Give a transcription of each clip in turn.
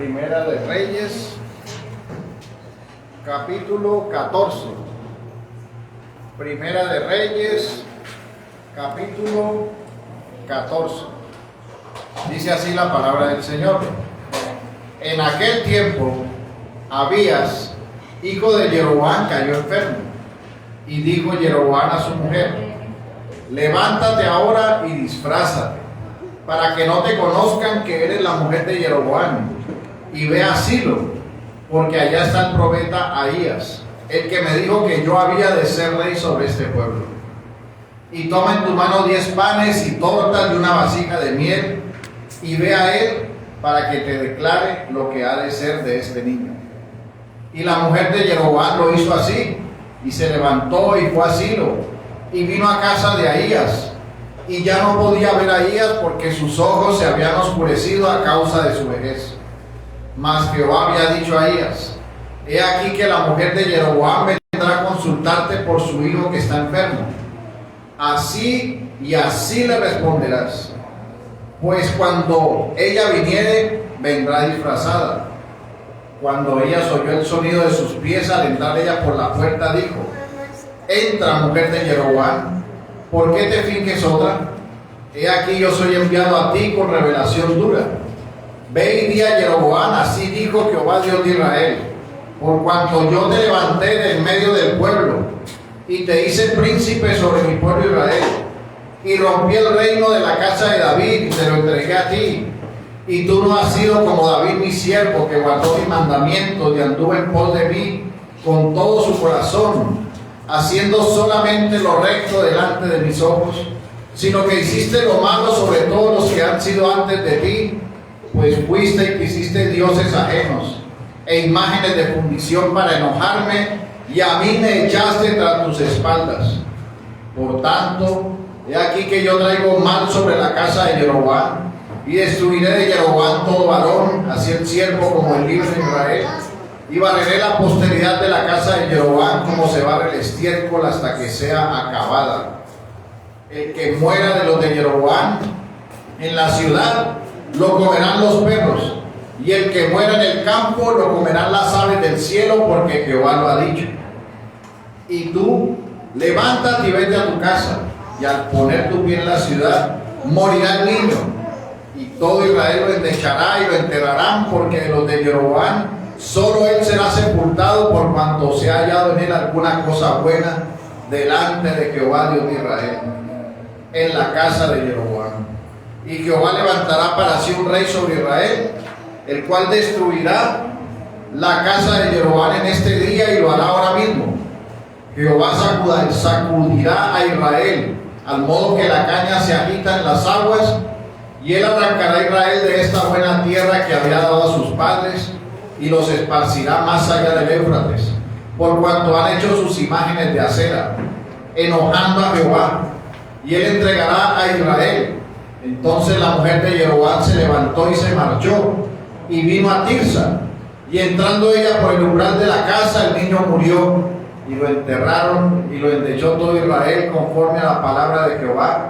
Primera de Reyes, capítulo 14. Primera de Reyes, capítulo 14. Dice así la palabra del Señor. En aquel tiempo, Abías, hijo de Jeroboam, cayó enfermo. Y dijo Jeroboam a su mujer: levántate ahora y disfrázate, para que no te conozcan que eres la mujer de Jeroboam, y ve a Silo, porque allá está el profeta Ahías, el que me dijo que yo había de ser rey sobre este pueblo. Y toma en tu mano 10 panes y tortas y una vasija de miel, y ve a él para que te declare lo que ha de ser de este niño. Y la mujer de Jeroboam lo hizo así, y se levantó y fue a Silo, y vino a casa de Ahías, y ya no podía ver a Ahías porque sus ojos se habían oscurecido a causa de su vejez. Mas Jehová había dicho a Ahías: he aquí que la mujer de Jeroboam vendrá a consultarte por su hijo que está enfermo. Así y así le responderás, pues cuando ella viniere, vendrá disfrazada. Cuando ella oyó el sonido de sus pies al entrar ella por la puerta, dijo: entra, mujer de Jeroboam, ¿por qué te finges otra? He aquí yo soy enviado a ti con revelación dura. Ve y di a Jeroboam: así dijo Jehová Dios de Israel, por cuanto yo te levanté del medio del pueblo, y te hice príncipe sobre mi pueblo Israel, y rompí el reino de la casa de David, y te lo entregué a ti. Y tú no has sido como David mi siervo, que guardó mis mandamientos y anduvo en pos de mí con todo su corazón, haciendo solamente lo recto delante de mis ojos, sino que hiciste lo malo sobre todos los que han sido antes de ti, pues fuiste y quisiste dioses ajenos e imágenes de fundición para enojarme, y a mí me echaste tras tus espaldas. Por tanto, he aquí que yo traigo mal sobre la casa de Jeroboam, y destruiré de Jeroboam todo varón, así el siervo como el libre de Israel, y barreré la posteridad de la casa de Jeroboam como se barre el estiércol hasta que sea acabada. El que muera de los de Jeroboam en la ciudad, lo comerán los perros, y el que muera en el campo, lo comerán las aves del cielo, porque Jehová lo ha dicho. Y tú, levántate y vete a tu casa, y al poner tu pie en la ciudad, morirá el niño, y todo Israel lo endechará y lo enterrarán, porque de los de Jeroboam solo él será sepultado, por cuanto se ha hallado en él alguna cosa buena delante de Jehová Dios de Israel, en la casa de Jeroboam. Y Jehová levantará para sí un rey sobre Israel, el cual destruirá la casa de Jeroboam en este día, y lo hará ahora mismo. Jehová sacudirá a Israel, al modo que la caña se agita en las aguas, y él arrancará a Israel de esta buena tierra que había dado a sus padres, y los esparcirá más allá del Éufrates, por cuanto han hecho sus imágenes de acera, enojando a Jehová, y él entregará a Israel. Entonces la mujer de Jeroboam se levantó y se marchó, y vino a Tirsa, y entrando ella por el umbral de la casa, el niño murió, y lo enterraron, y lo endechó todo Israel conforme a la palabra de Jehová,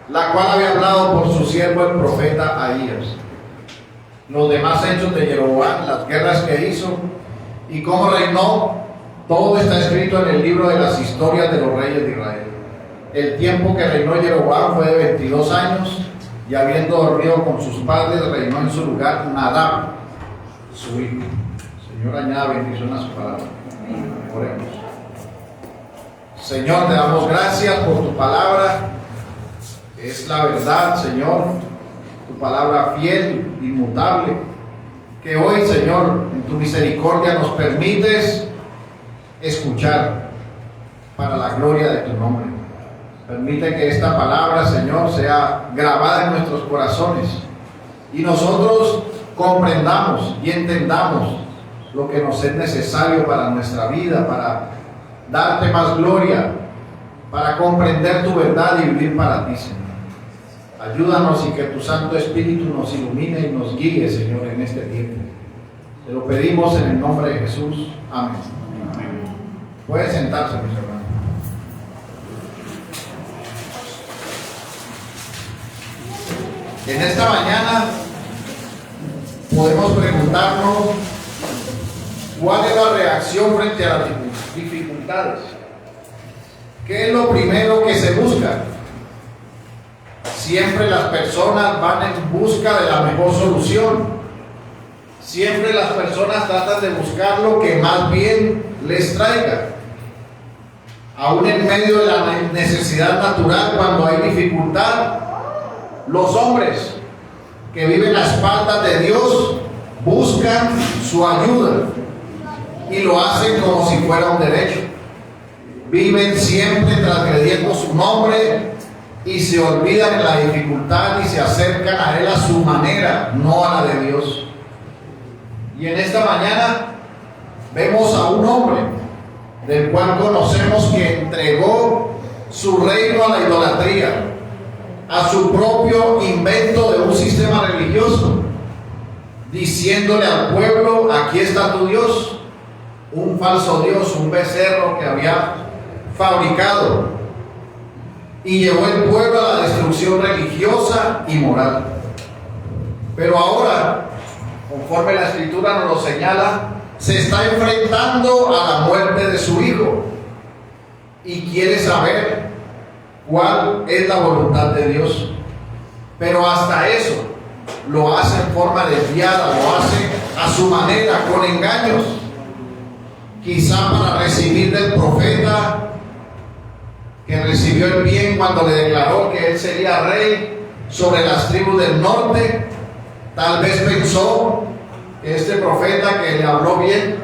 la cual había hablado por su siervo el profeta Ahías. Los demás hechos de Jeroboam, las guerras que hizo y cómo reinó, todo está escrito en el libro de las historias de los reyes de Israel. El tiempo que reinó Jeroboam fue de 22 años, y habiendo dormido con sus padres, reinó en su lugar Nadab, su hijo. Señor, añada bendición a su palabra. Oremos. Señor, te damos gracias por tu palabra. Es la verdad, Señor, tu palabra fiel, inmutable, que hoy, Señor, en tu misericordia nos permites escuchar para la gloria de tu nombre. Permite que esta palabra, Señor, sea grabada en nuestros corazones, y nosotros comprendamos y entendamos lo que nos es necesario para nuestra vida, para darte más gloria, para comprender tu verdad y vivir para ti, Señor. Ayúdanos, y que tu Santo Espíritu nos ilumine y nos guíe, Señor, en este tiempo. Te lo pedimos en el nombre de Jesús. Amén. Pueden sentarse, mis hermanos. En esta mañana podemos preguntarnos cuál es la reacción frente a las dificultades. ¿Qué es lo primero que se busca? Siempre las personas van en busca de la mejor solución. Siempre las personas tratan de buscar lo que más bien les traiga. Aún en medio de la necesidad natural, cuando hay dificultad, los hombres que viven a espaldas de Dios buscan su ayuda y lo hacen como si fuera un derecho. Viven siempre transgrediendo su nombre y se olvidan de la dificultad y se acercan a Él a su manera, no a la de Dios. Y en esta mañana vemos a un hombre del cual conocemos que entregó su reino a la idolatría, a su propio invento de un sistema religioso, diciéndole al pueblo: aquí está tu Dios, un falso Dios, un becerro que había fabricado, y llevó el pueblo a la destrucción religiosa y moral. Pero ahora, conforme la Escritura nos lo señala, se está enfrentando a la muerte de su hijo y quiere saber cuál es la voluntad de Dios. Pero hasta eso lo hace en forma desviada, lo hace a su manera, con engaños, quizá para recibir del profeta que recibió el bien cuando le declaró que él sería rey sobre las tribus del norte. Tal vez pensó que este profeta que le habló bien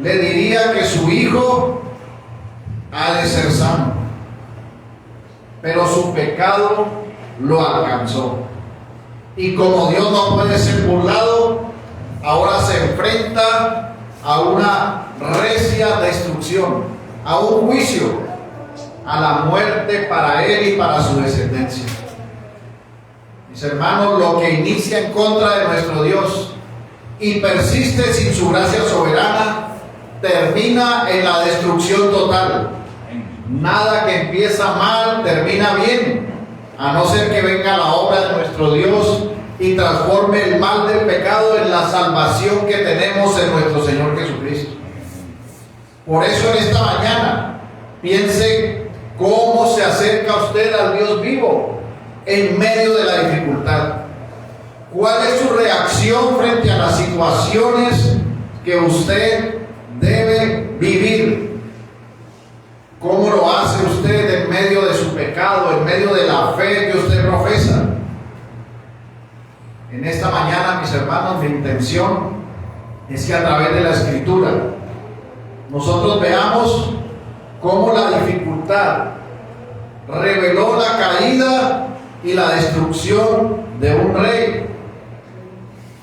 le diría que su hijo ha de ser sano, pero su pecado lo alcanzó. Y como Dios no puede ser burlado, ahora se enfrenta a una recia destrucción, a un juicio, a la muerte para él y para su descendencia. Mis hermanos, lo que inicia en contra de nuestro Dios y persiste sin su gracia soberana, termina en la destrucción total. Nada que empieza mal termina bien, a no ser que venga la obra de nuestro Dios y transforme el mal del pecado en la salvación que tenemos en nuestro Señor Jesucristo. Por eso en esta mañana piense cómo se acerca usted al Dios vivo en medio de la dificultad. ¿Cuál es su reacción frente a las situaciones que usted debe vivir? ¿Cómo lo hace usted en medio de su pecado, en medio de la fe que usted profesa? En esta mañana, mis hermanos, mi intención es que a través de la Escritura nosotros veamos cómo la dificultad reveló la caída y la destrucción de un rey,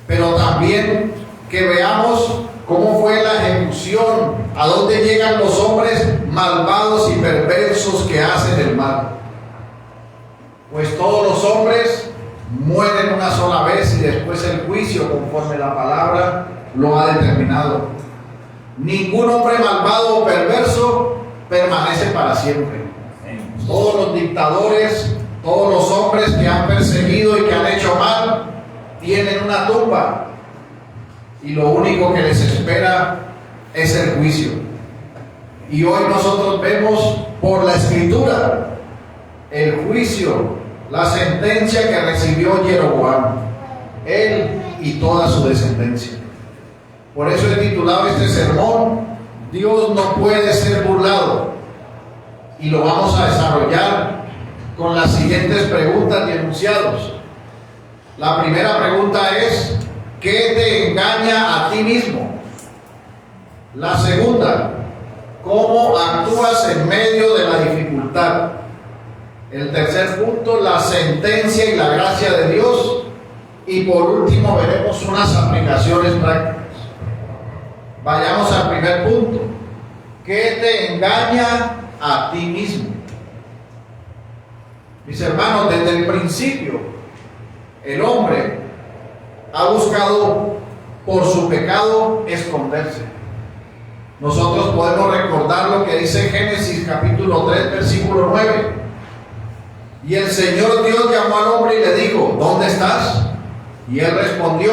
pero también que veamos cómo fue la ejecución, a dónde llegan los hombres malvados y perversos que hacen el mal. Pues todos los hombres mueren una sola vez y después el juicio, conforme la palabra lo ha determinado. Ningún hombre malvado o perverso permanece para siempre. Todos los dictadores, todos los hombres que han perseguido y que han hecho mal, tienen una tumba y lo único que les espera es el juicio. Y hoy nosotros vemos por la Escritura el juicio, la sentencia que recibió Jeroboam, él y toda su descendencia. Por eso he titulado este sermón: Dios no puede ser burlado. Y lo vamos a desarrollar con las siguientes preguntas y enunciados. La primera pregunta es: ¿qué te engaña a ti mismo? La segunda: ¿cómo actúas en medio de la dificultad? El tercer punto: la sentencia y la gracia de Dios. Y por último veremos unas aplicaciones prácticas. Vayamos al primer punto: ¿qué te engaña a ti mismo? Mis hermanos, desde el principio el hombre ha buscado por su pecado esconderse. Nosotros podemos recordar lo que dice Génesis capítulo 3 versículo 9: y el Señor Dios llamó al hombre y le dijo: ¿dónde estás? Y él respondió: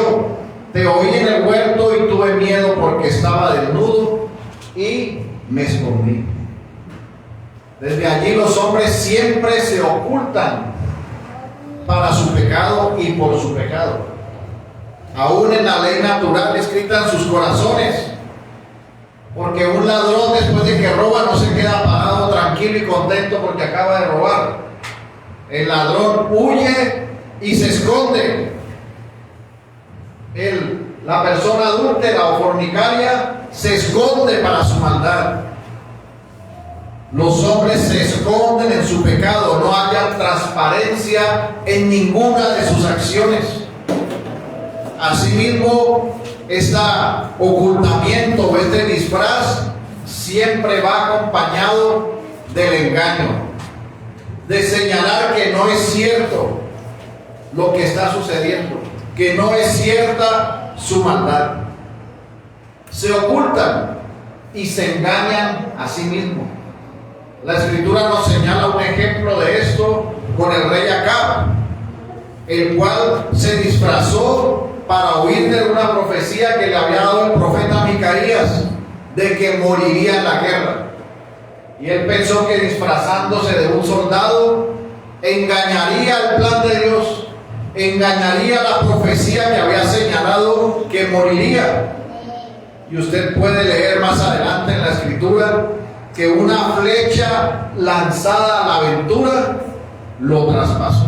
Te oí en el huerto y tuve miedo porque estaba desnudo y me escondí. Desde allí los hombres siempre se ocultan para su pecado y por su pecado. Aún en la ley natural escrita en sus corazones. Porque un ladrón después de que roba no se queda parado tranquilo y contento porque acaba de robar. El ladrón huye y se esconde. La persona adúltera o fornicaria se esconde para su maldad. Los hombres se esconden en su pecado, no haya transparencia en ninguna de sus acciones. Asimismo, este ocultamiento o este disfraz siempre va acompañado del engaño, de señalar que no es cierto lo que está sucediendo, que no es cierta su maldad. Se ocultan y se engañan a sí mismos. La Escritura nos señala un ejemplo de esto con el rey Acab, el cual se disfrazó para huir de una profecía que le había dado el profeta Micaías de que moriría en la guerra. Y él pensó que disfrazándose de un soldado engañaría el plan de Dios, engañaría la profecía que había señalado que moriría. Y usted puede leer más adelante en la Escritura que una flecha lanzada a la aventura lo traspasó.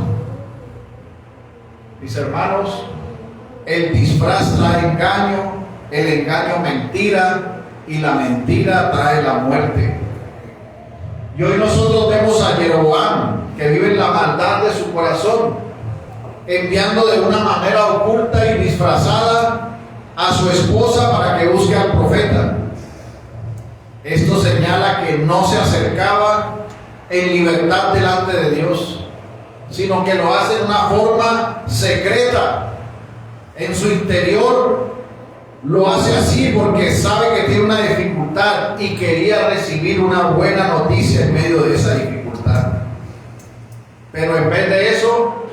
Mis hermanos, el disfraz trae engaño, el engaño mentira y la mentira trae la muerte. Y hoy nosotros vemos a Jeroboam, que vive en la maldad de su corazón, enviando de una manera oculta y disfrazada a su esposa para que busque al profeta. Esto señala que no se acercaba en libertad delante de Dios, sino que lo hace de una forma secreta. En su interior lo hace así porque sabe que tiene una dificultad y quería recibir una buena noticia en medio de esa dificultad. Pero en vez de eso,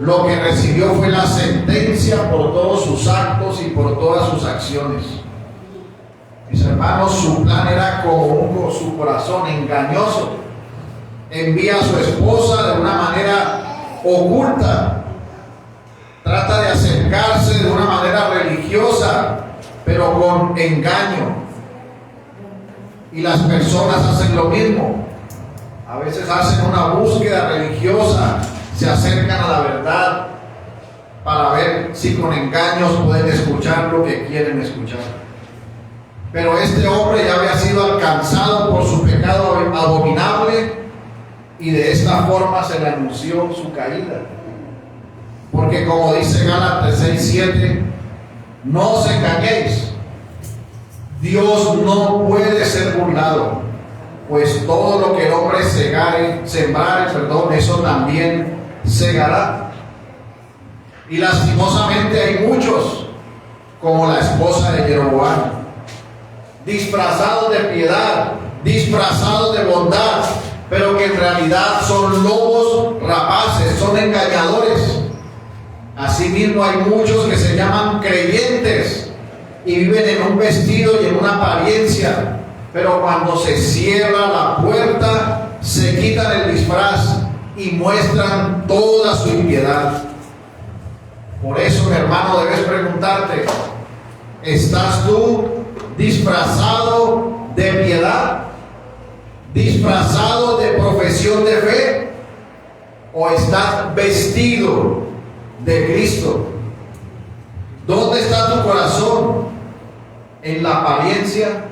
lo que recibió fue la sentencia por todos sus actos y por todas sus acciones. Mis hermanos, su plan era con su corazón engañoso. Envía a su esposa de una manera oculta. Trata de acercarse de una manera religiosa, pero con engaño. Y las personas hacen lo mismo. A veces hacen una búsqueda religiosa, se acercan a la verdad para ver si con engaños pueden escuchar lo que quieren escuchar. Pero este hombre ya había sido alcanzado por su pecado abominable y de esta forma se le anunció su caída. Porque como dice Gálatas 6:7, no os engañéis, Dios no puede ser burlado, pues todo lo que el hombre sembrare, eso también segará. Y lastimosamente hay muchos, como la esposa de Jeroboam, disfrazados de piedad, disfrazados de bondad, pero que en realidad son lobos rapaces, son engañadores. Asimismo hay muchos que se llaman creyentes y viven en un vestido y en una apariencia, pero cuando se cierra la puerta se quitan el disfraz y muestran toda su impiedad. Por eso, mi hermano, debes preguntarte: ¿estás tú disfrazado de piedad? ¿Disfrazado de profesión de fe? ¿O estás vestido de Cristo? ¿Dónde está tu corazón? ¿En la apariencia?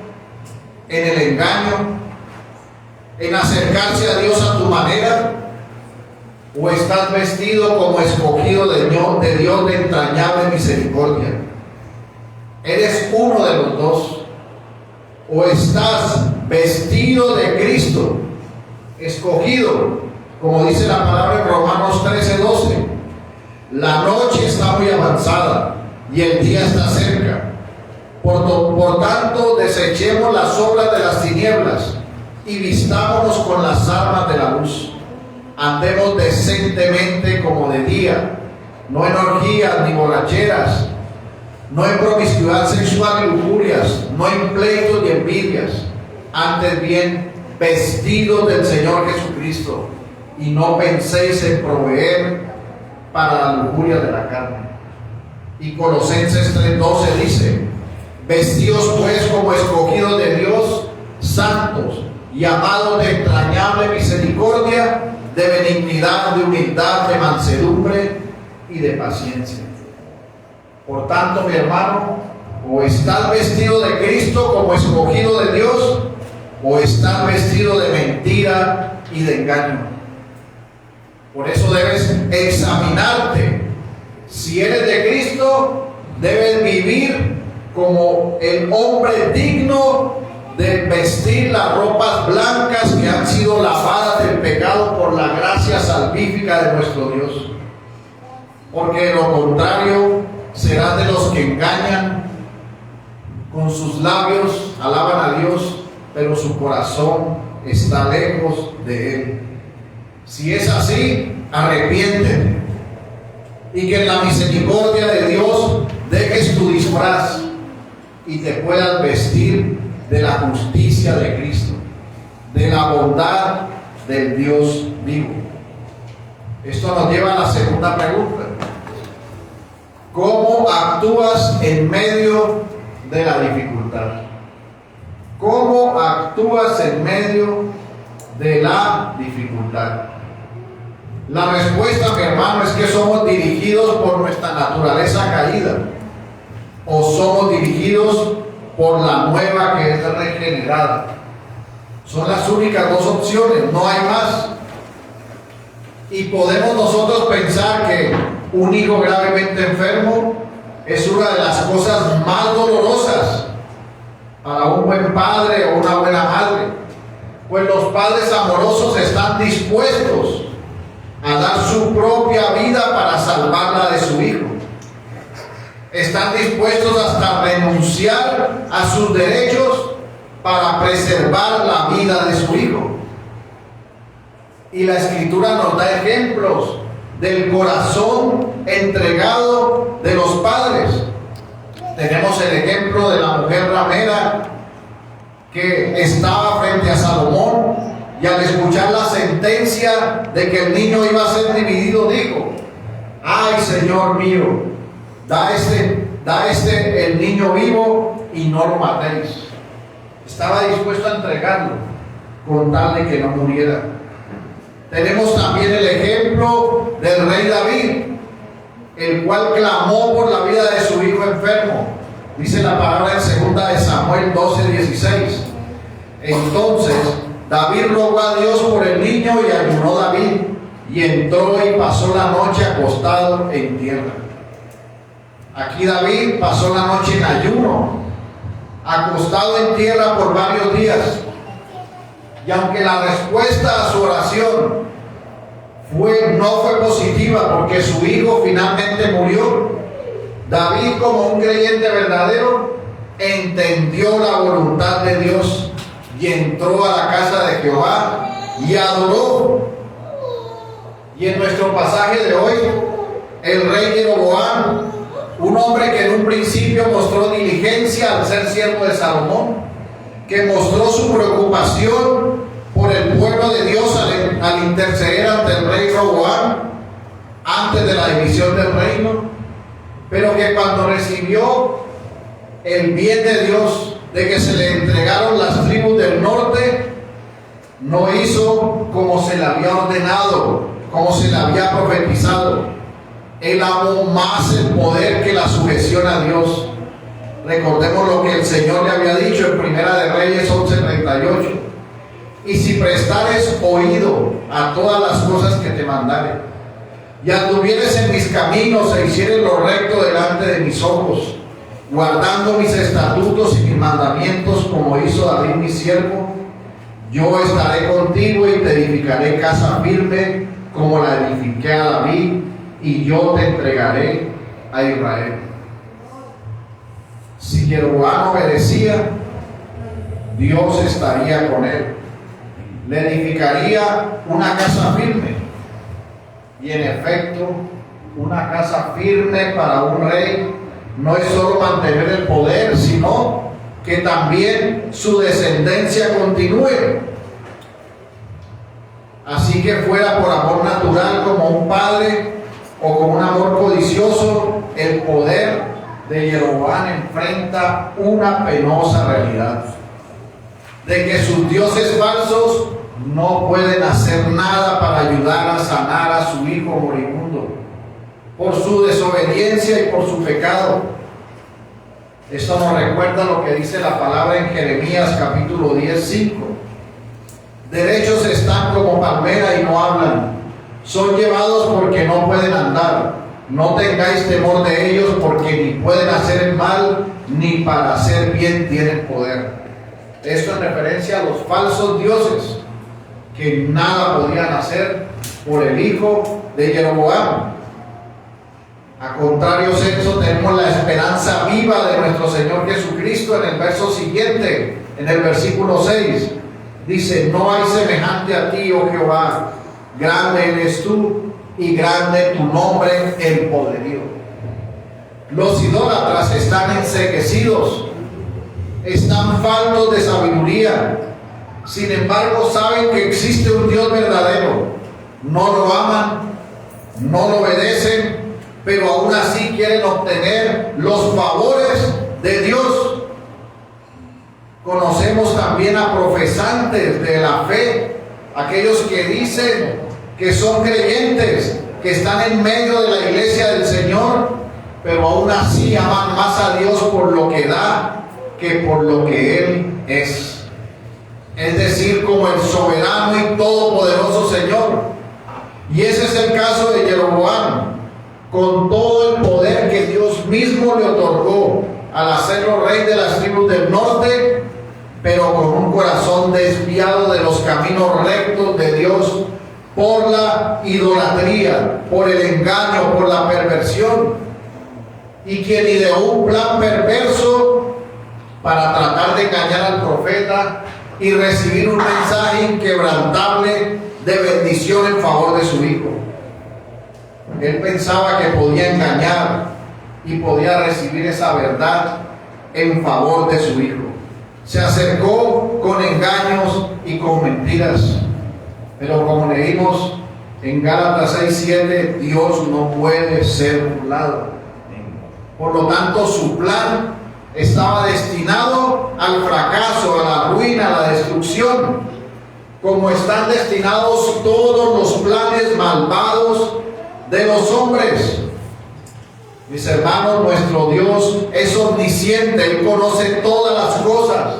¿En el engaño? ¿En acercarse a Dios a tu manera? ¿O estás vestido como escogido de Dios de entrañable misericordia? ¿Eres uno de los dos? ¿O estás vestido de Cristo, escogido, como dice la palabra en Romanos 13:12? La noche está muy avanzada y el día está cerca. Por tanto, desechemos las obras de las tinieblas y vistámonos con las armas de la luz. Andemos decentemente como de día, no en orgías ni borracheras, no en promiscuidad sexual y lujurias, no en pleitos y envidias, antes bien vestidos del Señor Jesucristo, y no penséis en proveer para la lujuria de la carne. Y Colosenses 3:12 dice: vestidos pues como escogidos de Dios, santos y amados de entrañable misericordia, de benignidad, de humildad, de mansedumbre y de paciencia. Por tanto, mi hermano, o estás vestido de Cristo como escogido de Dios, o estás vestido de mentira y de engaño. Por eso debes examinarte. Si eres de Cristo, debes vivir como el hombre digno de vestir las ropas blancas que han sido lavadas del pecado por la gracia salvífica de nuestro Dios. Porque de lo contrario, serás de los que engañan, con sus labios alaban a Dios, pero su corazón está lejos de Él. Si es así, arrepiéntete, y que en la misericordia de Dios dejes tu disfraz y te puedas vestir de la justicia de Cristo, de la bondad del Dios vivo. Esto nos lleva a la segunda pregunta: ¿cómo actúas en medio de la dificultad? ¿Cómo actúas en medio de la dificultad? La respuesta, mi hermano, es que somos dirigidos por nuestra naturaleza caída, o somos dirigidos por la nueva que es regenerada. Son las únicas dos opciones, no hay más. Y podemos nosotros pensar que un hijo gravemente enfermo es una de las cosas más dolorosas para un buen padre o una buena madre, pues los padres amorosos están dispuestos a dar su propia vida para salvarla de su hijo. Están dispuestos hasta renunciar a sus derechos para preservar la vida de su hijo. Y la Escritura nos da ejemplos del corazón entregado de los padres. Tenemos el ejemplo de la mujer ramera que estaba frente a Salomón, y al escuchar la sentencia de que el niño iba a ser dividido, dijo: ay, Señor mío, da este el niño vivo y no lo matéis. Estaba dispuesto a entregarlo con tal de que no muriera. Tenemos también el ejemplo del rey David, el cual clamó por la vida de su hijo enfermo. Dice la palabra en 2 Samuel 12:16. Entonces David rogó a Dios por el niño, y ayunó David, y entró y pasó la noche acostado en tierra. Aquí David pasó la noche en ayuno, acostado en tierra por varios días. Y aunque la respuesta a su oración no fue positiva, porque su hijo finalmente murió, David, como un creyente verdadero, entendió la voluntad de Dios y entró a la casa de Jehová y adoró. Y en nuestro pasaje de hoy, el rey Jeroboam, un hombre que en un principio mostró diligencia al ser siervo de Salomón, que mostró su preocupación por el pueblo de Dios al interceder ante el rey Roboam antes de la división del reino, pero que cuando recibió el bien de Dios de que se le entregaron las tribus del norte, no hizo como se le había ordenado, como se le había profetizado. Él amó más el poder que la sujeción a Dios. Recordemos lo que el Señor le había dicho en Primera de Reyes 11:38: y si prestares oído a todas las cosas que te mandare, y anduvieres en mis caminos, e hicieres lo recto delante de mis ojos, guardando mis estatutos y mis mandamientos, como hizo David mi siervo, yo estaré contigo y te edificaré casa firme, como la edifiqué a David, y yo te entregaré a Israel. Si Jeroboam obedecía, Dios estaría con él, le edificaría una casa firme. Y en efecto, una casa firme para un rey no es solo mantener el poder, sino que también su descendencia continúe. Así que fuera por amor natural como un padre o con un amor codicioso, el poder de Jeroboam enfrenta una penosa realidad de que sus dioses falsos no pueden hacer nada para ayudar a sanar a su hijo moribundo por su desobediencia y por su pecado. Esto nos recuerda lo que dice la palabra en Jeremías capítulo 10:5. Derechos están como palmera y no hablan, son llevados porque no pueden andar. No tengáis temor de ellos, porque ni pueden hacer el mal, ni para hacer bien tienen poder. Esto en referencia a los falsos dioses, que nada podían hacer por el hijo de Jeroboam. A contrario sexo, tenemos la esperanza viva de nuestro Señor Jesucristo en el verso siguiente, en el versículo 6. Dice: no hay semejante a ti, oh Jehová, grande eres tú y grande tu nombre en poderío. Los idólatras están enceguecidos, están faltos de sabiduría. Sin embargo, saben que existe un Dios verdadero. No lo aman, no lo obedecen, pero aún así quieren obtener los favores de Dios. Conocemos también a profesantes de la fe, aquellos que dicen que son creyentes, que están en medio de la iglesia del Señor, pero aún así aman más a Dios por lo que da que por lo que Él es. Es decir, como el soberano y todopoderoso Señor. Y ese es el caso de Jeroboam, con todo el poder que Dios mismo le otorgó al hacerlo rey de las tribus del norte, pero con un corazón desviado de los caminos rectos de Dios por la idolatría, por el engaño, por la perversión, y quien ideó un plan perverso para tratar de engañar al profeta y recibir un mensaje inquebrantable de bendición en favor de su hijo. Él pensaba que podía engañar y podía recibir esa verdad en favor de su hijo. Se acercó con engaños y con mentiras, pero como leímos en Gálatas 6:7, Dios no puede ser burlado. Por lo tanto, su plan estaba destinado al fracaso, a la ruina, a la destrucción, como están destinados todos los planes malvados de los hombres. Mis hermanos, nuestro Dios es omnisciente, Él conoce todas las cosas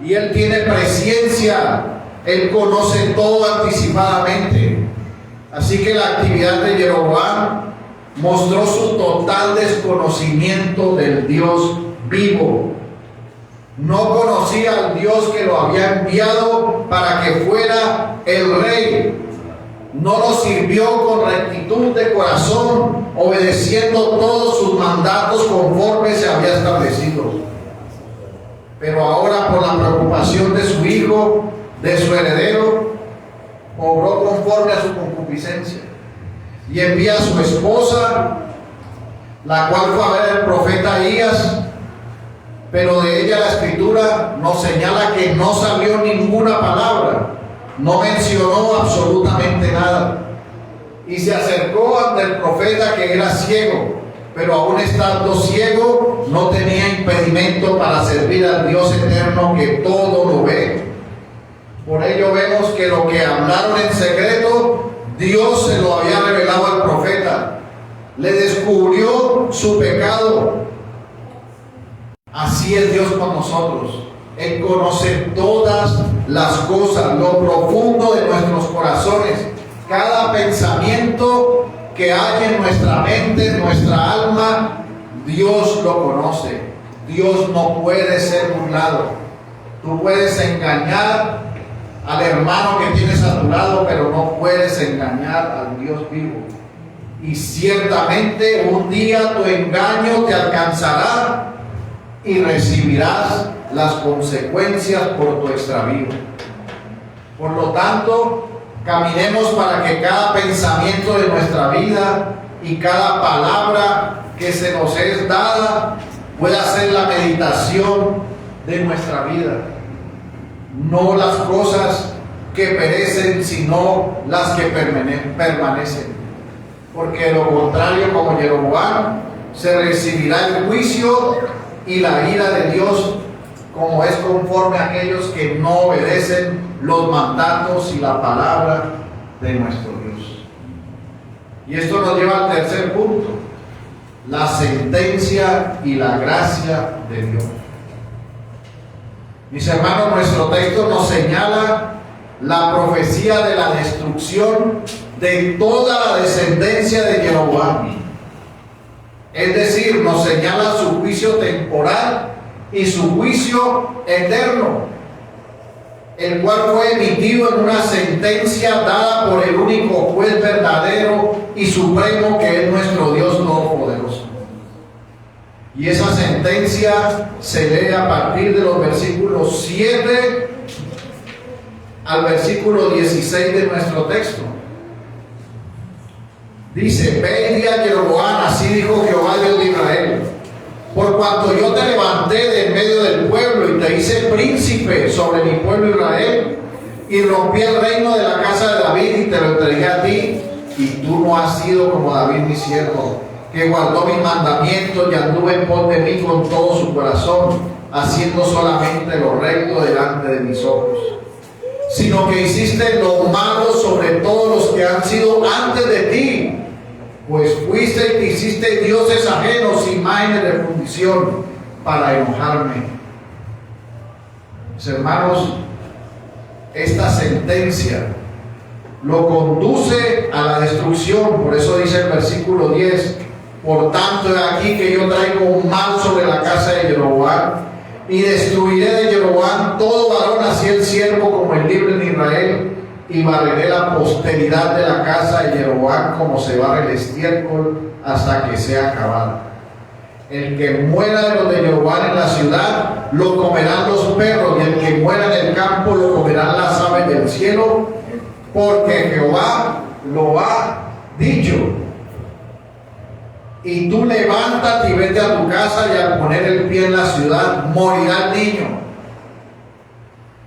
y Él tiene presciencia, Él conoce todo anticipadamente. Así que la actividad de Jeroboam mostró su total desconocimiento del Dios vivo. No conocía al Dios que lo había enviado para que fuera el rey. No lo sirvió con rectitud de corazón, obedeciendo todos sus mandatos conforme se había establecido. Pero ahora, por la preocupación de su hijo, de su heredero, obró conforme a su concupiscencia y envía a su esposa, la cual fue a ver al profeta Ahías, pero de ella la escritura nos señala que no salió ninguna palabra, no mencionó absolutamente nada, y se acercó ante el profeta, que era ciego, pero aún estando ciego no tenía impedimento para servir al Dios eterno que todo lo ve. Por ello vemos que lo que hablaron en secreto, Dios se lo había revelado al profeta, le descubrió su pecado. Así es Dios con nosotros. Él conoce todas las cosas, lo profundo de nuestros corazones, cada pensamiento que hay en nuestra mente, en nuestra alma, Dios lo conoce. Dios no puede ser burlado. Tú puedes engañar al hermano que tienes a tu lado, pero no puedes engañar al Dios vivo. Y ciertamente un día tu engaño te alcanzará y recibirás las consecuencias por tu extravío. Por lo tanto, caminemos para que cada pensamiento de nuestra vida y cada palabra que se nos es dada pueda ser la meditación de nuestra vida. No las cosas que perecen, sino las que permanecen. Porque de lo contrario, como Jeroboam, se recibirá el juicio y la ira de Dios, como es conforme a aquellos que no obedecen los mandatos y la palabra de nuestro Dios. Y esto nos lleva al tercer punto: la sentencia y la gracia de Dios. Mis hermanos, nuestro texto nos señala la profecía de la destrucción de toda la descendencia de Jeroboam. Es decir, nos señala su juicio temporal y su juicio eterno, el cual fue emitido en una sentencia dada por el único juez verdadero y supremo, que es nuestro Dios Todopoderoso. Y esa sentencia se lee a partir de los versículos 7 al versículo 16 de nuestro texto. Dice: ve y di a Jeroboam, así dijo Jehová Dios de Israel: por cuanto yo te levanté de en medio del pueblo y te hice príncipe sobre mi pueblo Israel, y rompí el reino de la casa de David y te lo entregué a ti, y tú no has sido como David mi siervo, que guardó mis mandamientos y anduvo en pos de mí con todo su corazón, haciendo solamente lo recto delante de mis ojos, sino que hiciste lo malo sobre todos los que han sido antes de ti, pues fuiste y te hiciste dioses ajenos, imágenes de fundición, para enojarme. Mis hermanos, esta sentencia lo conduce a la destrucción. Por eso dice el versículo 10: por tanto, he aquí que yo traigo un mal sobre la casa de Jeroboam, y destruiré de Jeroboam todo varón, así el siervo como el libre en Israel, y barreré la posteridad de la casa de Jeroboam como se barre el estiércol hasta que sea acabada. El que muera de los de Jeroboam en la ciudad, lo comerán los perros, y el que muera en el campo, lo comerán las aves del cielo, porque Jehová lo ha dicho. Y tú levántate y vete a tu casa, y al poner el pie en la ciudad morirá el niño,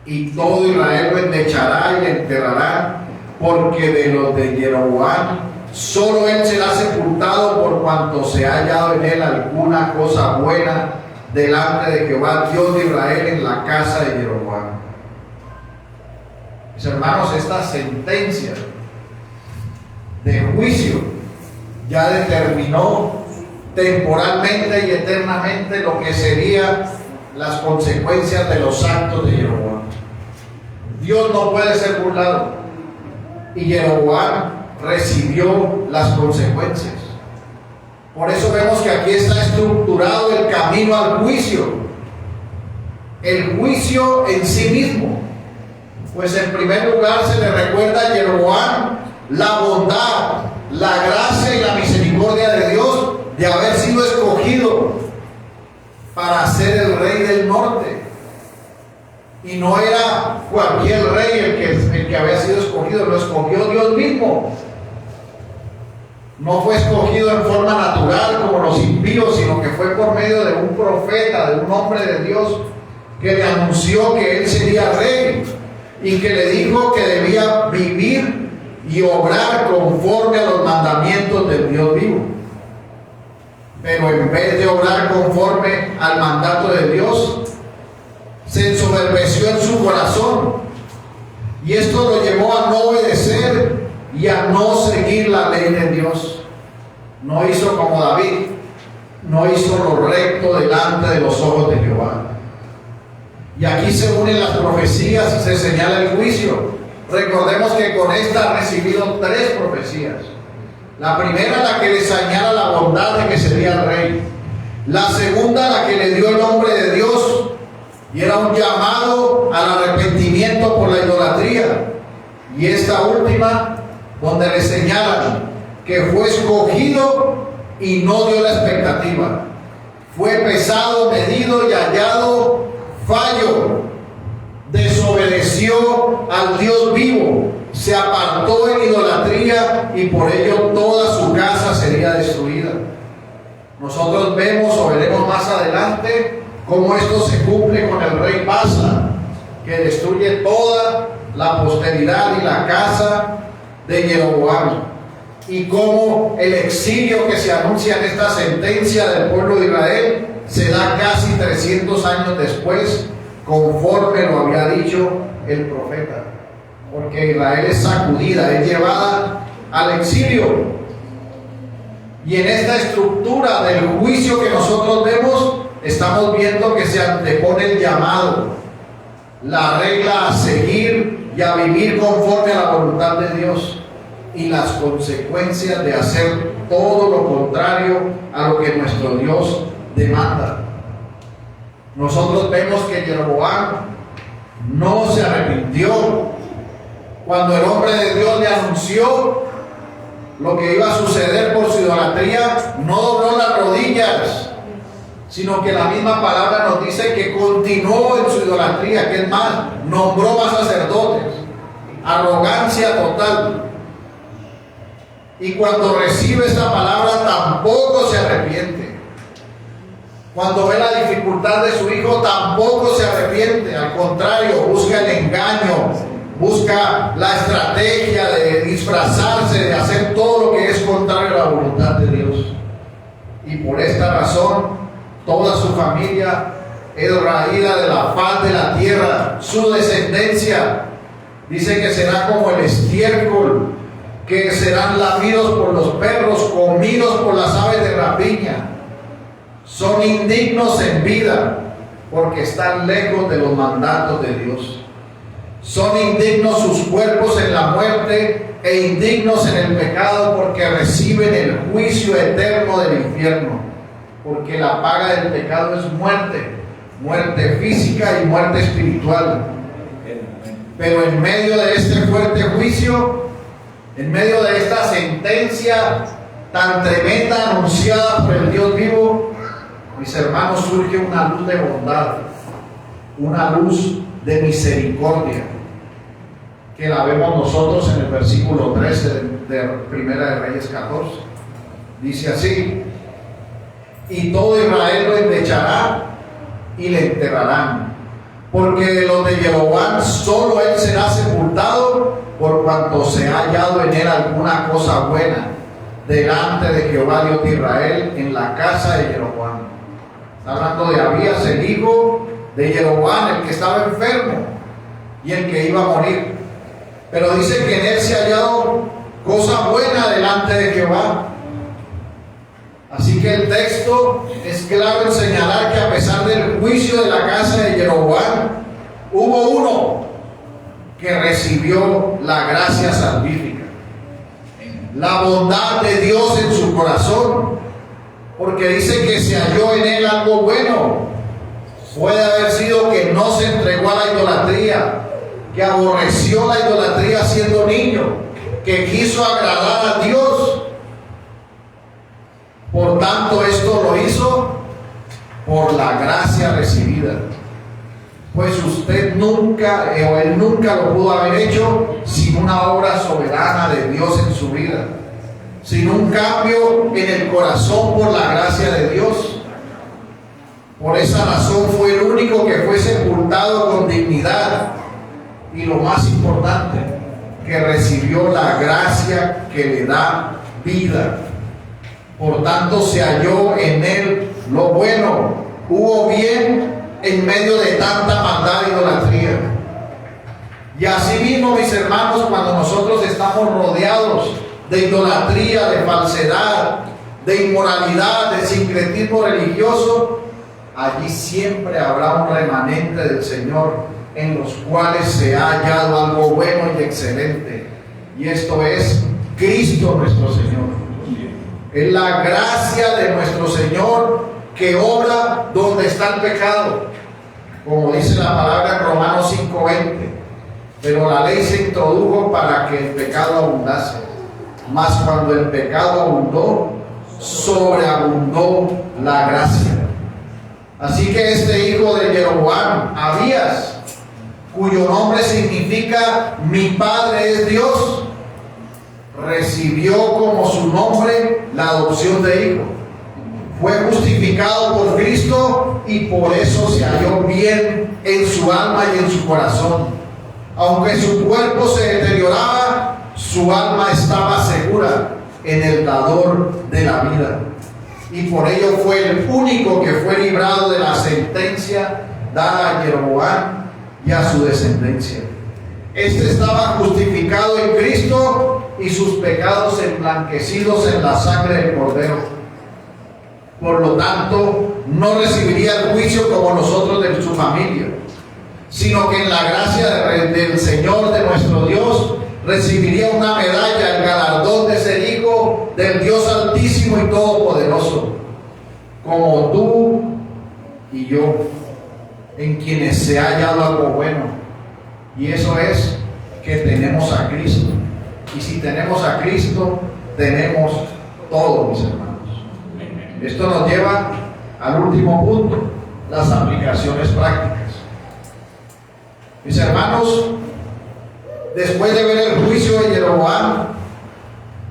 y todo Israel lo endechará y le enterrará, porque de los de Jeroboam solo él será sepultado, por cuanto se ha hallado en él alguna cosa buena delante de Jehová Dios de Israel en la casa de Jeroboam. Mis hermanos, esta sentencia de juicio ya determinó temporalmente y eternamente lo que serían las consecuencias de los actos de Jeroboam. Dios no puede ser burlado, y Jeroboam recibió las consecuencias. Por eso vemos que aquí está estructurado el camino al juicio, el juicio en sí mismo. Pues en primer lugar se le recuerda a Jeroboam la bondad, la gracia y la misericordia de Dios de haber sido escogido para ser el rey del norte. Y no era cualquier rey el que había sido escogido, lo escogió Dios mismo. No fue escogido en forma natural como los impíos, sino que fue por medio de un profeta, de un hombre de Dios, que le anunció que él sería rey y que le dijo que debía vivir y obrar conforme a los mandamientos del Dios vivo. Pero en vez de obrar conforme al mandato de Dios, se ensoberbeció en su corazón, y esto lo llevó a no obedecer y a no seguir la ley de Dios. No hizo como David, no hizo lo recto delante de los ojos de Jehová. Y aquí se unen las profecías y se señala el juicio. Recordemos que con esta ha recibido 3 profecías. La primera, la que le señala la bondad de que sería el rey. La segunda, la que le dio el nombre de Dios, y era un llamado al arrepentimiento por la idolatría. Y esta última, donde le señalan que fue escogido y no dio la expectativa. Fue pesado, medido y hallado fallo. Desobedeció al Dios vivo, se apartó en idolatría, y por ello toda su casa sería destruida. Nosotros vemos o veremos más adelante cómo esto se cumple con el rey Baasa, que destruye toda la posteridad y la casa de Jeroboam, y cómo el exilio que se anuncia en esta sentencia del pueblo de Israel se da casi 300 años después, conforme lo había dicho el profeta, porque Israel es sacudida, es llevada al exilio. Y en esta estructura del juicio que nosotros vemos, estamos viendo que se antepone el llamado, la regla a seguir y a vivir conforme a la voluntad de Dios, y las consecuencias de hacer todo lo contrario a lo que nuestro Dios demanda. Nosotros vemos que Jeroboam no se arrepintió. Cuando el hombre de Dios le anunció lo que iba a suceder por su idolatría, no dobló las rodillas, sino que la misma palabra nos dice que continuó en su idolatría, que es más, nombró más sacerdotes, arrogancia total. Y cuando recibe esta palabra tampoco se arrepiente. Cuando ve la dificultad de su hijo tampoco se arrepiente, al contrario, busca el engaño, busca la estrategia de disfrazarse, de hacer todo lo que es contrario a la voluntad de Dios. Y por esta razón, toda su familia es raída de la faz de la tierra. Su descendencia dice que será como el estiércol, que serán lamidos por los perros, comidos por las aves de rapiña. Son indignos en vida porque están lejos de los mandatos de Dios. Son indignos sus cuerpos en la muerte e indignos en el pecado porque reciben el juicio eterno del infierno. Porque la paga del pecado es muerte, muerte física y muerte espiritual. Pero en medio de este fuerte juicio, en medio de esta sentencia tan tremenda anunciada por el Dios vivo, mis hermanos, surge una luz de bondad, una luz de misericordia, que la vemos nosotros en el versículo 13 de Primera de Reyes 14. Dice así: y todo Israel lo endechará y le enterrarán, porque de los de Jeroboam solo él será sepultado, por cuanto se ha hallado en él alguna cosa buena delante de Jehová Dios de Israel en la casa de Jeroboam. Está hablando de Abías, el hijo de Jeroboam, el que estaba enfermo y el que iba a morir. Pero dice que en él se ha hallado cosa buena delante de Jehová. Así que el texto es claro en señalar que a pesar del juicio de la casa de Jeroboam, hubo uno que recibió la gracia salvífica, la bondad de Dios en su corazón, porque dice que se halló en él algo bueno. Puede haber sido que no se entregó a la idolatría, que aborreció la idolatría siendo niño, que quiso agradar a Dios. Por tanto, esto lo hizo por la gracia recibida. Pues usted nunca, o él nunca lo pudo haber hecho sin una obra soberana de Dios en su vida, sin un cambio en el corazón por la gracia de Dios. Por esa razón fue el único que fue sepultado con dignidad, y lo más importante, que recibió la gracia que le da vida. Por tanto, se halló en él lo bueno. Hubo bien en medio de tanta maldad e idolatría. Y así mismo, mis hermanos, cuando nosotros estamos rodeados de idolatría, de falsedad, de inmoralidad, de sincretismo religioso, allí siempre habrá un remanente del Señor en los cuales se ha hallado algo bueno y excelente. Y esto es Cristo nuestro Señor. Es la gracia de nuestro Señor que obra donde está el pecado, como dice la palabra en Romanos 5:20. Pero la ley se introdujo para que el pecado abundase, mas cuando el pecado abundó, sobreabundó la gracia. Así que este hijo de Jeroboam, Abías, cuyo nombre significa mi padre es Dios, recibió como su nombre la adopción de hijo. fue justificado por Cristo y por eso se halló bien en su alma y en su corazón. Aunque su cuerpo se deterioraba, su alma estaba segura en el dador de la vida. Y por ello fue el único que fue librado de la sentencia dada a Jeroboam y a su descendencia. Este estaba justificado en Cristo y sus pecados emblanquecidos en la sangre del Cordero. Por lo tanto, no recibiría el juicio como nosotros de su familia, sino que en la gracia del Señor, de nuestro Dios, recibiría una medalla, el galardón de ser hijo del Dios Altísimo y Todopoderoso, como tú y yo, en quienes se ha hallado algo bueno. Y eso es que tenemos a Cristo. Y si tenemos a Cristo, tenemos todo, mis hermanos. Esto nos lleva al último punto, las aplicaciones prácticas. Mis hermanos, después de ver el juicio de Jeroboam,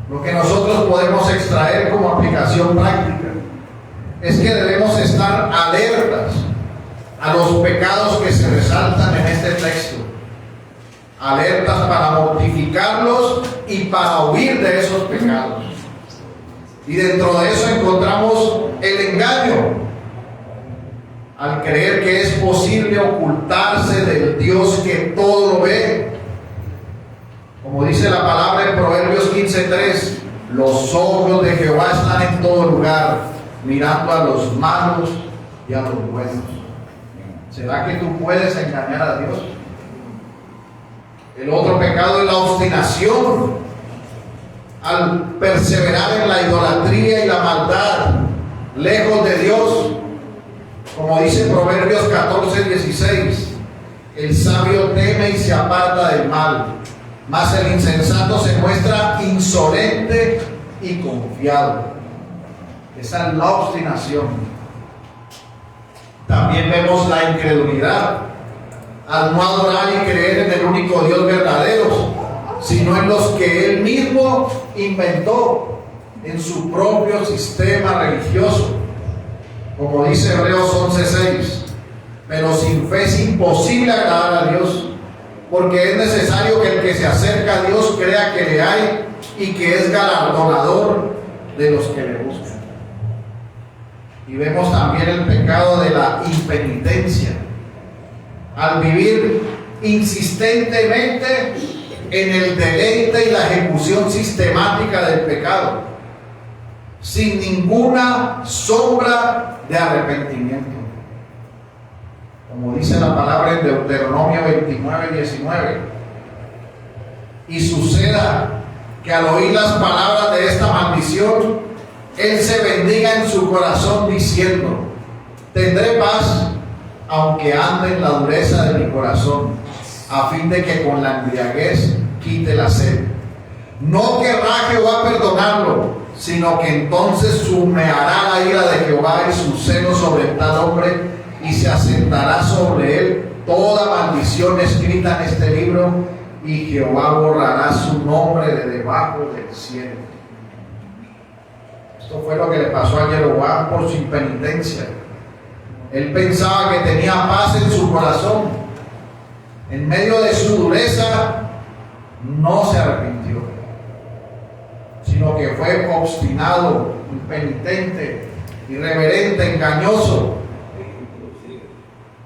lo que nosotros podemos extraer como aplicación práctica es que debemos estar alertas a los pecados que se resaltan en este texto. Alertas para mortificarlos y para huir de esos pecados. Y dentro de eso encontramos el engaño, al creer que es posible ocultarse del Dios que todo lo ve. Como dice la palabra en Proverbios 15:3, los ojos de Jehová están en todo lugar, mirando a los malos y a los buenos. ¿Será que tú puedes engañar a Dios? El otro pecado es la obstinación, al perseverar en la idolatría y la maldad, lejos de Dios. Como dice Proverbios 14:16, el sabio teme y se aparta del mal, mas el insensato se muestra insolente y confiado. Esa es la obstinación. También vemos la incredulidad, al no adorar y creer en el único Dios verdadero, sino en los que Él mismo inventó en su propio sistema religioso. Como dice Hebreos 11:6, pero sin fe es imposible agradar a Dios, porque es necesario que el que se acerca a Dios crea que le hay y que es galardonador de los que le buscan. Y vemos también el pecado de la impenitencia, al vivir insistentemente en el deleite y la ejecución sistemática del pecado, sin ninguna sombra de arrepentimiento. Como dice la palabra en Deuteronomio 29:19, y suceda que al oír las palabras de esta maldición, él se bendiga en su corazón diciendo: tendré paz, aunque ande en la dureza de mi corazón, a fin de que con la embriaguez quite la sed. No querrá Jehová perdonarlo, sino que entonces humeará la ira de Jehová y su celo sobre tal hombre, y se asentará sobre él toda maldición escrita en este libro, y Jehová borrará su nombre de debajo del cielo. Esto fue lo que le pasó a Jeroboam por su impenitencia. Él pensaba que tenía paz en su corazón. En medio de su dureza, no se arrepintió, sino que fue obstinado, impenitente, irreverente, engañoso.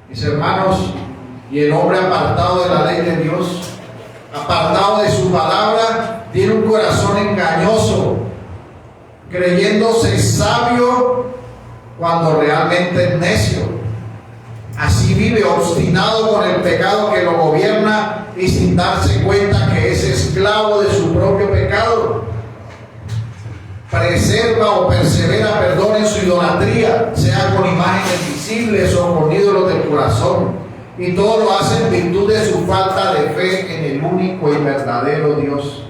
Mis hermanos, y el hombre apartado de la ley de Dios, apartado de su palabra, tiene un corazón engañoso, creyéndose sabio cuando realmente es necio. Así vive obstinado con el pecado que lo gobierna y sin darse cuenta que es esclavo de su propio pecado. Preserva o persevera, en su idolatría, sea con imágenes visibles o con ídolos del corazón, y todo lo hace en virtud de su falta de fe en el único y verdadero Dios.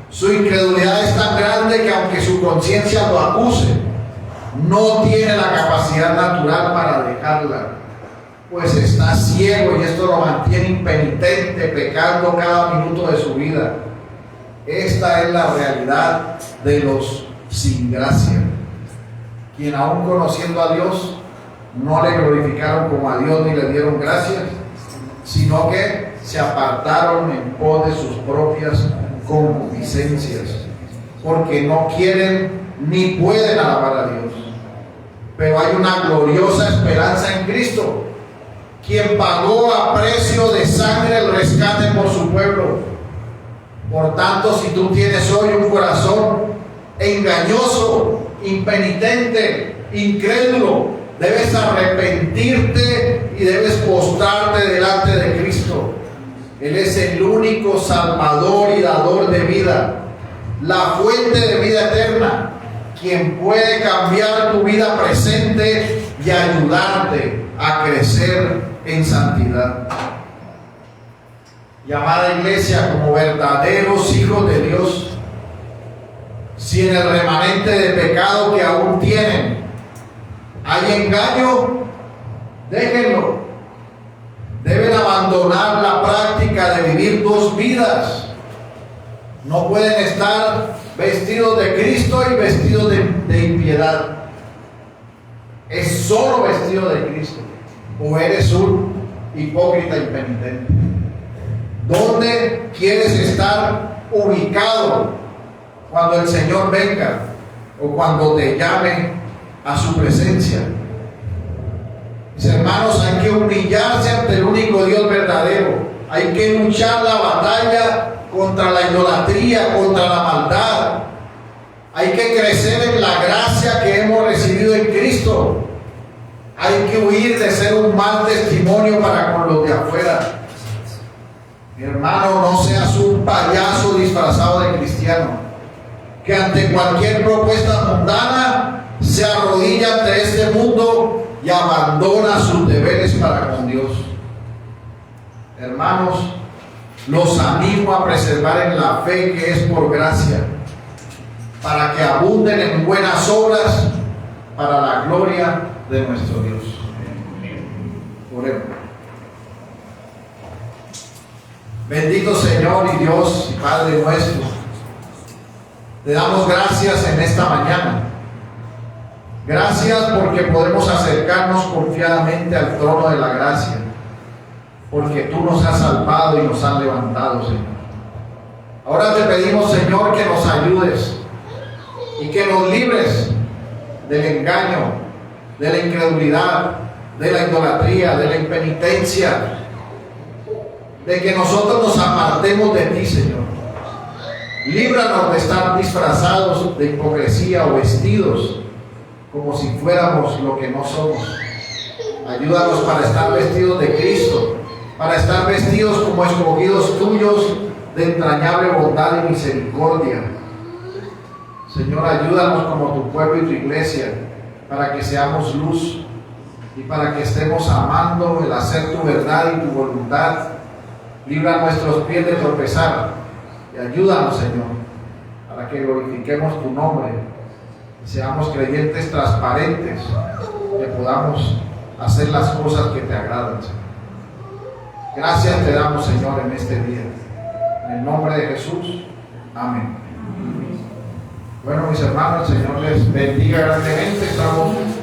Su incredulidad es tan grande que aunque su conciencia lo acuse, no tiene la capacidad natural para dejarla, pues está ciego, y esto lo mantiene impenitente, pecando cada minuto de su vida. Esta es la realidad de los sin gracia, quien aún conociendo a Dios, no le glorificaron como a Dios ni le dieron gracias, sino que se apartaron en pos de sus propias concupiscencias, porque no quieren ni pueden alabar a Dios. Pero hay una gloriosa esperanza en Cristo, quien pagó a precio de sangre el rescate por su pueblo. Por tanto, si tú tienes hoy un corazón engañoso, impenitente, incrédulo, debes arrepentirte y debes postrarte delante de Cristo. Él es el único salvador y dador de vida, la fuente de vida eterna, quien puede cambiar tu vida presente y ayudarte a crecer en santidad. Y amada iglesia, como verdaderos hijos de Dios, si en el remanente de pecado que aún tienen hay engaño, déjenlo. Deben abandonar la práctica de vivir dos vidas. No pueden estar vestidos de Cristo y vestidos de impiedad. Es solo vestido de Cristo. O eres un hipócrita impenitente. ¿Dónde quieres estar ubicado cuando el Señor venga o cuando te llame a su presencia? Mis hermanos, hay que humillarse ante el único Dios verdadero. Hay que luchar la batalla contra la idolatría, contra la maldad. Hay que crecer en la gracia que hemos recibido en Cristo. Hay que huir de ser un mal testimonio para con los de afuera. Mi hermano, no seas un payaso disfrazado de cristiano, que ante cualquier propuesta mundana se arrodilla ante este mundo y abandona sus deberes para con Dios. Hermanos, los animo a preservar en la fe que es por gracia, para que abunden en buenas obras para la gloria de nuestro Dios. Oremos. Bendito Señor y Dios y Padre nuestro, te damos gracias en esta mañana. Gracias porque podemos acercarnos confiadamente al trono de la gracia, porque tú nos has salvado y nos has levantado, Señor. Ahora te pedimos, Señor, que nos ayudes y que nos libres del engaño, de la incredulidad, de la idolatría, de la impenitencia, de que nosotros nos apartemos de ti, Señor. Líbranos de estar disfrazados de hipocresía o vestidos como si fuéramos lo que no somos. Ayúdanos para estar vestidos de Cristo, para estar vestidos como escogidos tuyos de entrañable bondad y misericordia. Señor, ayúdanos como tu pueblo y tu iglesia, para que seamos luz y para que estemos amando el hacer tu verdad y tu voluntad. Libra nuestros pies de tropezar y ayúdanos, Señor, para que glorifiquemos tu nombre y seamos creyentes transparentes, que podamos hacer las cosas que te agradan, Señor. Gracias te damos, Señor, en este día. En el nombre de Jesús. Amén. Bueno, mis hermanos, el Señor les bendiga grandemente. Estamos